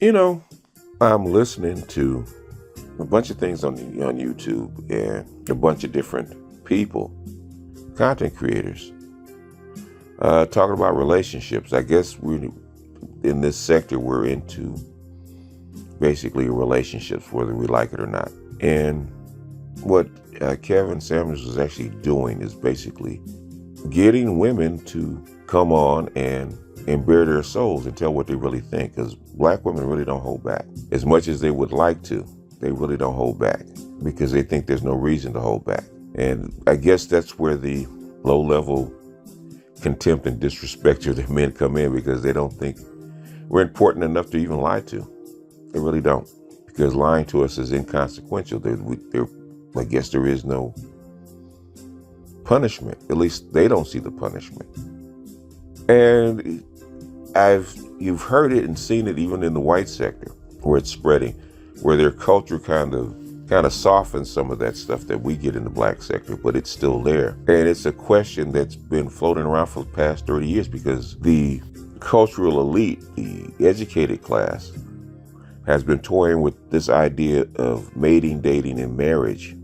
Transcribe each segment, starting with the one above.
You know, I'm listening to a bunch of things on YouTube and a bunch of different people, content creators, talking about relationships. I guess we're in this sector. We're into basically relationships, whether we like it or not. And what Kevin Samuels is actually doing is basically getting women to come on and bare their souls and tell what they really think, because black women really don't hold back as much as they would like to. They really don't hold back because they think there's no reason to hold back. And I guess that's where the low-level contempt and disrespect of the men come in, because they don't think we're important enough to even lie to. They really don't, because lying to us is inconsequential. I guess there is no punishment. At least they don't see the punishment. And you've heard it and seen it even in the white sector, where it's spreading, where their culture kind of softens some of that stuff that we get in the black sector, but it's still there. And it's a question that's been floating around for the past 30 years, because the cultural elite, the educated class, has been toying with this idea of mating, dating, and marriage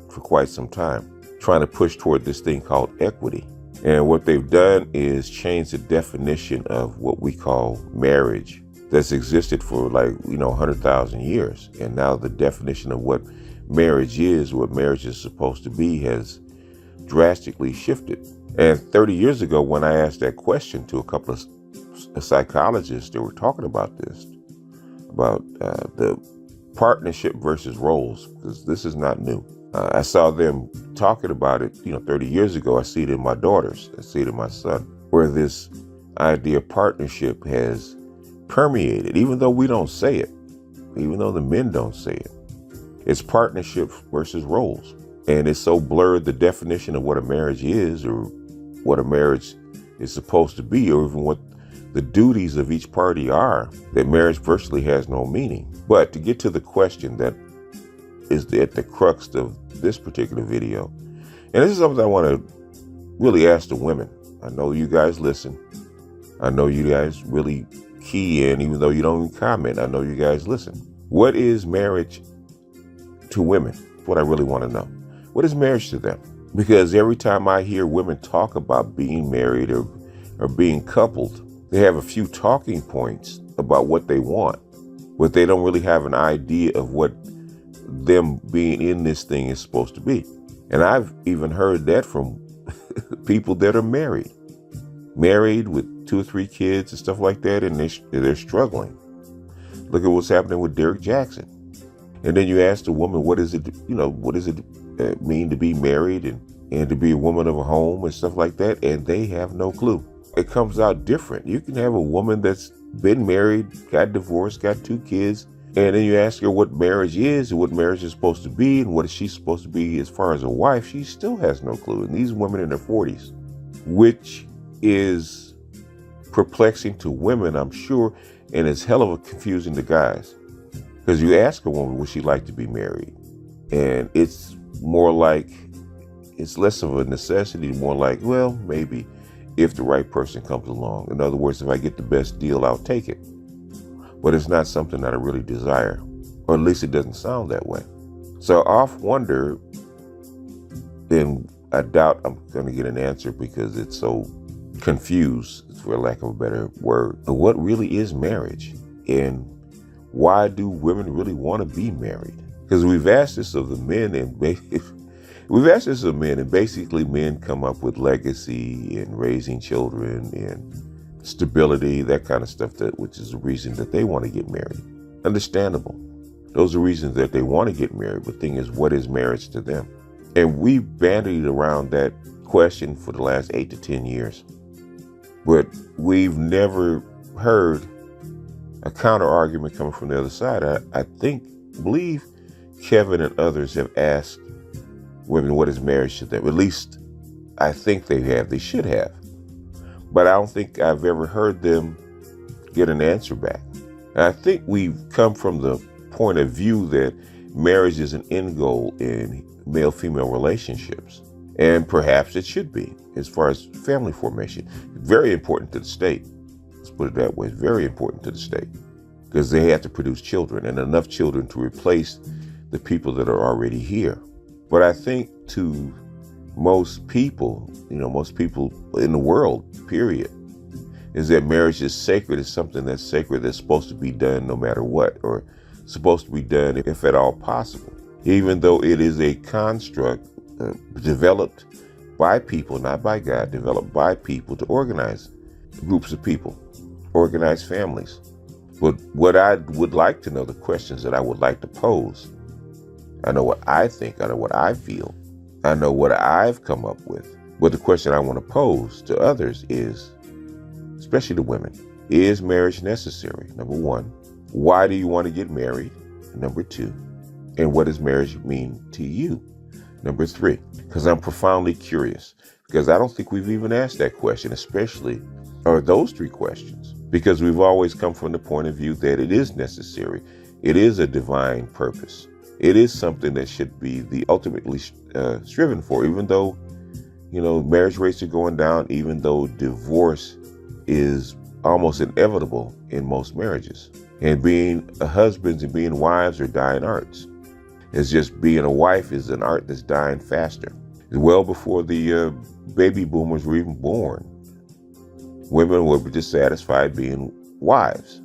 for quite some time, trying to push toward this thing called equity. And what they've done is change the definition of what we call marriage that's existed for 100,000 years. And now the definition of what marriage is, what marriage is supposed to be, has drastically shifted. And 30 years ago, when I asked that question to a couple of psychologists that were talking about this, about the partnership versus roles, because this is not new. I saw them talking about it, 30 years ago. I see it in my daughters. I see it in my son, where this idea of partnership has permeated, even though we don't say it, even though the men don't say it. It's partnership versus roles. And it's so blurred, the definition of what a marriage is, or what a marriage is supposed to be, or even what the duties of each party are, that marriage virtually has no meaning. But to get to the question that is at the crux of this particular video, and this is something I want to really ask the women. I know you guys listen. I know you guys really key in, even though you don't even comment. I know you guys listen. What is marriage to women? That's what I really want to know. What is marriage to them? Because every time I hear women talk about being married or being coupled, they have a few talking points about what they want, but they don't really have an idea of what them being in this thing is supposed to be. And I've even heard that from people that are married with 2 or 3 kids and stuff like that, and they're struggling. Look at what's happening with Derek Jackson. And then you ask the woman, what does it mean to be married and to be a woman of a home and stuff like that, and they have no clue. It comes out different. You can have a woman that's been married, got divorced, got 2 kids, and then you ask her what marriage is and what marriage is supposed to be and what is she supposed to be as far as a wife. She still has no clue. And these women in their 40s, which is perplexing to women, I'm sure, and it's hell of a confusing to guys. Because you ask a woman, would she like to be married? And it's more like, it's less of a necessity, more like, well, maybe if the right person comes along. In other words, if I get the best deal, I'll take it. But it's not something that I really desire, or at least it doesn't sound that way. So I often wonder, and I doubt I'm going to get an answer because it's so confused, for lack of a better word. But what really is marriage? And why do women really want to be married? Because we've asked this of the men, and basically men come up with legacy and raising children and stability, that kind of stuff, which is the reason that they want to get married. Understandable. Those are reasons that they want to get married. But the thing is, what is marriage to them? And we've bandied around that question for the last 8 to 10 years. But we've never heard a counter argument coming from the other side. I believe Kevin and others have asked women, what is marriage to them? At least I think they have. They should have. But I don't think I've ever heard them get an answer back. And I think we've come from the point of view that marriage is an end goal in male-female relationships. And perhaps it should be, as far as family formation. Very important to the state. Let's put it that way. It's very important to the state. because they have to produce children, and enough children to replace the people that are already here. But I think to most people, most people in the world, period, is that marriage is sacred. It's something that's sacred, that's supposed to be done no matter what, or supposed to be done if at all possible. Even though it is a construct developed by people, not by God, developed by people to organize groups of people, organize families. But what I would like to know, the questions that I would like to pose, I know what I think, I know what I feel, I know what I've come up with. But the question I want to pose to others is, especially to women, is marriage necessary? Number one, why do you want to get married? Number two, and what does marriage mean to you? Number three, because I'm profoundly curious, because I don't think we've even asked that question, especially, or those three questions, because we've always come from the point of view that it is necessary. It is a divine purpose. It is something that should be the ultimately striven for, even though, marriage rates are going down, even though divorce is almost inevitable in most marriages. And being husbands and being wives are dying arts. It's just being a wife is an art that's dying faster. Well before the baby boomers were even born, women were dissatisfied being wives,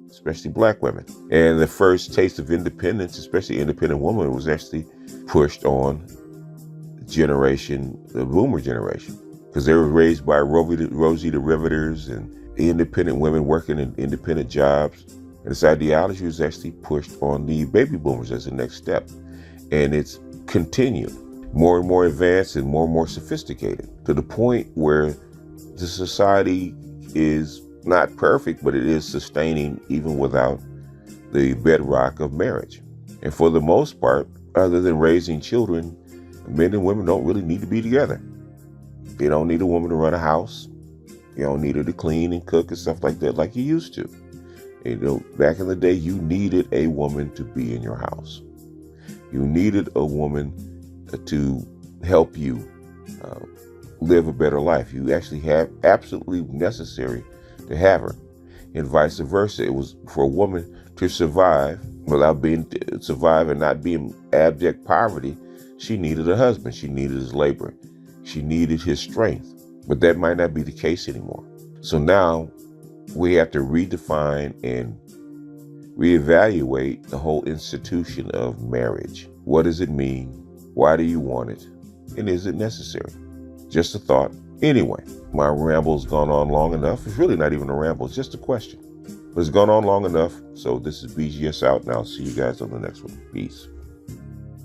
especially black women. And the first taste of independence, especially independent woman, was actually pushed on the boomer generation, because they were raised by Rosita Riveters and independent women working in independent jobs. And this ideology was actually pushed on the baby boomers as the next step. And it's continued, more and more advanced and more sophisticated, to the point where the society is not perfect, but it is sustaining even without the bedrock of marriage. And for the most part, other than raising children, men and women don't really need to be together. You don't need a woman to run a house. You don't need her to clean and cook and stuff like that like you used to. Back in the day, you needed a woman to be in your house. You needed a woman to help you live a better life. You actually have absolutely necessary to have her, and vice versa. It was for a woman to survive and not be in abject poverty. She needed a husband. She needed his labor. She needed his strength. But that might not be the case anymore. So now we have to redefine and reevaluate the whole institution of marriage. What does it mean? Why do you want it? And is it necessary? Just a thought. Anyway, my ramble's gone on long enough. It's really not even a ramble. It's just a question. But it's gone on long enough. So this is BGS out, and I'll see you guys on the next one. Peace.